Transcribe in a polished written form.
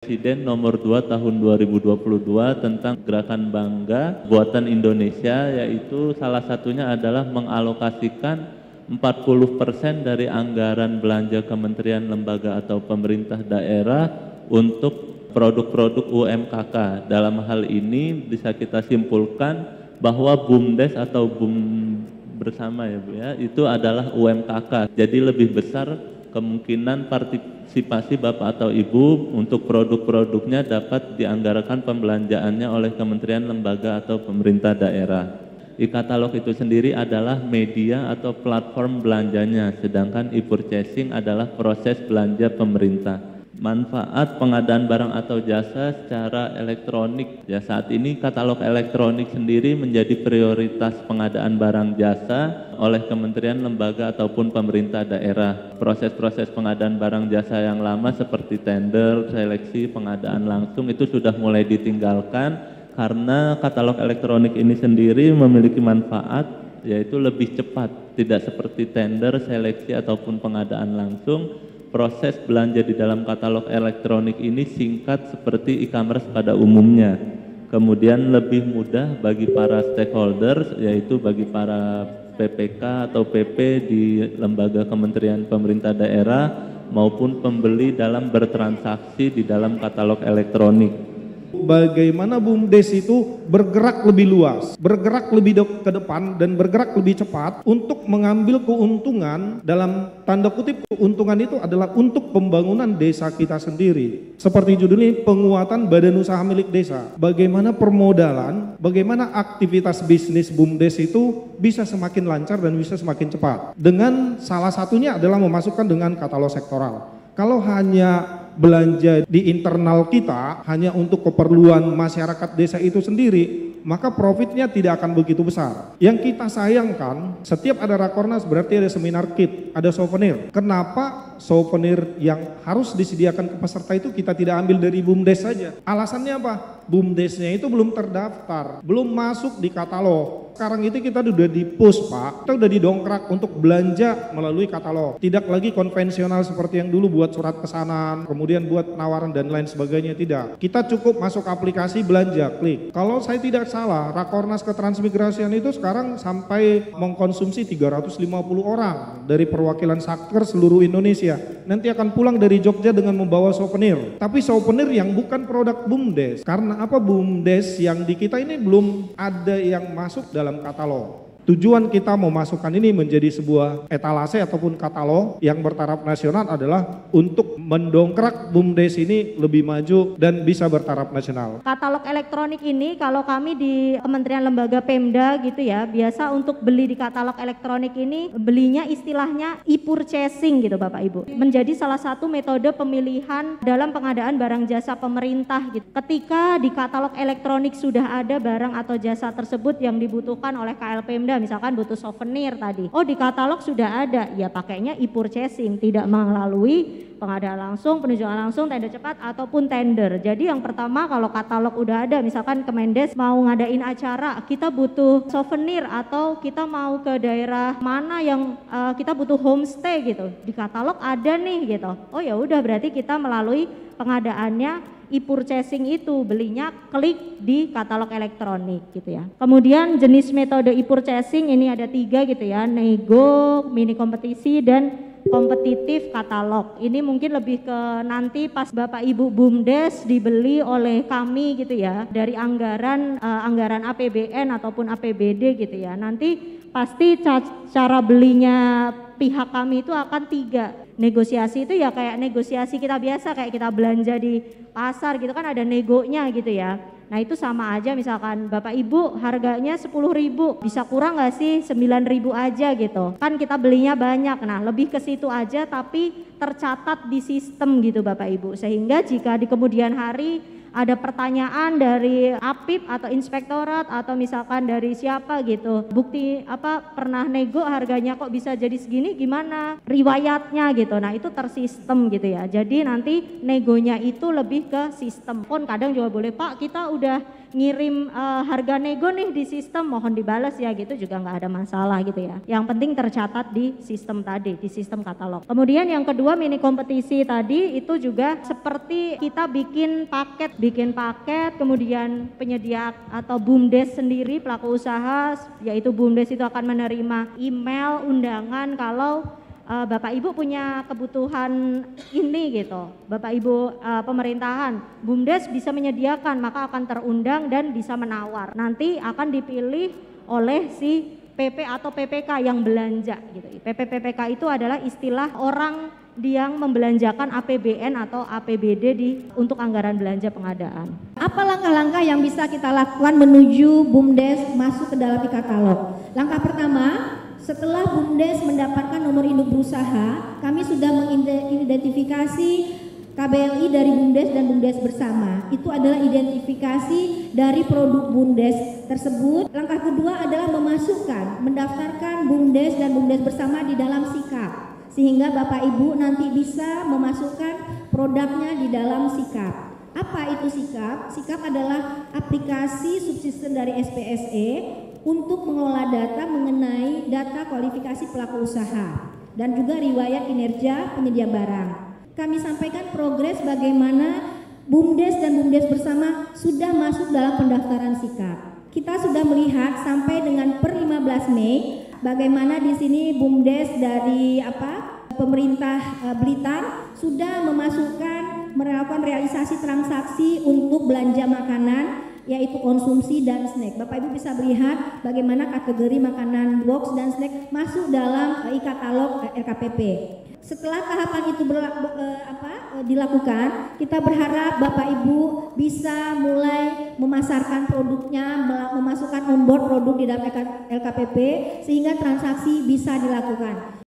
Presiden nomor 2 tahun 2022 tentang Gerakan Bangga Buatan Indonesia, yaitu salah satunya adalah mengalokasikan 40% dari anggaran belanja kementerian, lembaga atau pemerintah daerah untuk produk-produk UMKK. Dalam hal ini bisa kita simpulkan bahwa BUMDes atau BUM bersama ya Bu ya, itu adalah UMKK. Jadi lebih besar kemungkinan partisipasi Bapak atau Ibu untuk produk-produknya dapat dianggarkan pembelanjaannya oleh kementerian, lembaga atau pemerintah daerah. E-katalog itu sendiri adalah media atau platform belanjanya, sedangkan e-purchasing adalah proses belanja pemerintah. Manfaat pengadaan barang atau jasa secara elektronik. Ya, saat ini katalog elektronik sendiri menjadi prioritas pengadaan barang jasa oleh kementerian, lembaga ataupun pemerintah daerah. Proses-proses pengadaan barang jasa yang lama seperti tender, seleksi, pengadaan langsung itu sudah mulai ditinggalkan karena katalog elektronik ini sendiri memiliki manfaat, yaitu lebih cepat, tidak seperti tender, seleksi ataupun pengadaan langsung. Proses belanja di dalam katalog elektronik ini singkat seperti e-commerce pada umumnya. Kemudian lebih mudah bagi para stakeholders, yaitu bagi para PPK atau PP di lembaga kementerian, pemerintah daerah maupun pembeli dalam bertransaksi di dalam katalog elektronik. Bagaimana BUMDes itu bergerak lebih luas, bergerak lebih ke depan dan bergerak lebih cepat untuk mengambil keuntungan. Dalam tanda kutip keuntungan itu adalah untuk pembangunan desa kita sendiri. Seperti judulnya, penguatan badan usaha milik desa. Bagaimana permodalan, bagaimana aktivitas bisnis BUMDes itu bisa semakin lancar dan bisa semakin cepat. Dengan salah satunya adalah memasukkan dengan katalog sektoral. Kalau hanya belanja di internal kita hanya untuk keperluan masyarakat desa itu sendiri, maka profitnya tidak akan begitu besar. Yang kita sayangkan, setiap ada rakornas berarti ada seminar kit, ada souvenir. Kenapa souvenir yang harus disediakan ke peserta itu kita tidak ambil dari BUMDes saja? Alasannya apa? BUMDesnya itu belum terdaftar, belum masuk di katalog. Sekarang itu kita sudah di push Pak, kita sudah didongkrak untuk belanja melalui katalog. Tidak lagi konvensional seperti yang dulu buat surat pesanan, kemudian buat penawaran dan lain sebagainya, tidak. Kita cukup masuk aplikasi belanja, klik. Kalau saya tidak salah, Rakornas Ketransmigrasian itu sekarang sampai mengkonsumsi 350 orang dari perwakilan Satker seluruh Indonesia. Nanti akan pulang dari Jogja dengan membawa souvenir. Tapi souvenir yang bukan produk BUMDes. Karena apa? BUMDes yang di kita ini belum ada yang masuk dalam katalog. Tujuan kita memasukkan ini menjadi sebuah etalase ataupun katalog yang bertaraf nasional adalah untuk mendongkrak BUMDes ini lebih maju dan bisa bertaraf nasional. Katalog elektronik ini kalau kami di Kementerian Lembaga Pemda gitu ya, biasa untuk beli di katalog elektronik ini belinya istilahnya e-purchasing gitu Bapak Ibu. Menjadi salah satu metode pemilihan dalam pengadaan barang jasa pemerintah gitu. Ketika di katalog elektronik sudah ada barang atau jasa tersebut yang dibutuhkan oleh KL Pemda, misalkan butuh souvenir tadi, oh di katalog sudah ada, ya pakainya e-purchasing, tidak melalui pengadaan langsung, penunjukan langsung, tender cepat ataupun tender. Jadi yang pertama kalau katalog udah ada, misalkan Kemendes mau ngadain acara, kita butuh souvenir atau kita mau ke daerah mana yang kita butuh homestay gitu, di katalog ada nih gitu. Oh ya udah, berarti kita melalui pengadaannya e-purchasing itu, belinya klik di katalog elektronik gitu ya. Kemudian jenis metode e-purchasing ini ada 3 gitu ya, nego, mini kompetisi dan kompetitif katalog. Ini mungkin lebih ke nanti pas Bapak Ibu BUMDes dibeli oleh kami gitu ya, dari anggaran APBN ataupun APBD gitu ya. Nanti pasti cara belinya pihak kami itu akan 3. Negosiasi itu ya kayak negosiasi kita biasa, kayak kita belanja di pasar gitu kan, ada negonya gitu ya. Nah itu sama aja, misalkan Bapak Ibu harganya 10.000, bisa kurang nggak sih 9.000 aja gitu. Kan kita belinya banyak, nah lebih ke situ aja tapi tercatat di sistem gitu Bapak Ibu. Sehingga jika di kemudian hari ada pertanyaan dari APIP atau inspektorat atau misalkan dari siapa gitu, bukti apa pernah nego harganya kok bisa jadi segini, gimana riwayatnya gitu, nah itu tersistem gitu ya. Jadi nanti negonya itu lebih ke sistem. Pun kadang juga boleh Pak, kita udah ngirim harga nego nih di sistem, mohon dibalas ya gitu juga nggak ada masalah gitu ya. Yang penting tercatat di sistem tadi, di sistem katalog. Kemudian yang kedua, mini kompetisi tadi itu juga seperti kita bikin paket, kemudian penyedia atau BUMDes sendiri pelaku usaha, yaitu BUMDes itu akan menerima email undangan kalau Bapak Ibu punya kebutuhan ini gitu, Bapak Ibu pemerintahan, BUMDes bisa menyediakan, maka akan terundang dan bisa menawar. Nanti akan dipilih oleh si PP atau PPK yang belanja gitu. PPK itu adalah istilah orang yang membelanjakan APBN atau APBD untuk anggaran belanja pengadaan. Apa langkah-langkah yang bisa kita lakukan menuju BUMDes masuk ke dalam e-katalog? Langkah pertama, setelah BUMDes mendapatkan nomor induk berusaha, kami sudah mengidentifikasi KBLI dari BUMDes dan BUMDes bersama. Itu adalah identifikasi dari produk BUMDes tersebut. Langkah kedua adalah mendaftarkan BUMDes dan BUMDes bersama di dalam SIKAP, sehingga Bapak Ibu nanti bisa memasukkan produknya di dalam SIKAP. Apa itu SIKAP? SIKAP adalah aplikasi subsisten dari SPSE untuk mengolah data mengenai data kualifikasi pelaku usaha dan juga riwayat kinerja penyedia barang. Kami sampaikan progres bagaimana BUMDes dan BUMDes bersama sudah masuk dalam pendaftaran SIKAP. Kita sudah melihat sampai dengan per 15 Mei bagaimana di sini BUMDes dari pemerintah Blitar sudah melakukan realisasi transaksi untuk belanja makanan, yaitu konsumsi dan snack. Bapak Ibu bisa melihat bagaimana kategori makanan box dan snack masuk dalam e-katalog LKPP. Setelah tahapan itu dilakukan, kita berharap Bapak Ibu bisa mulai memasarkan produknya, memasukkan onboard produk di dalam LKPP sehingga transaksi bisa dilakukan.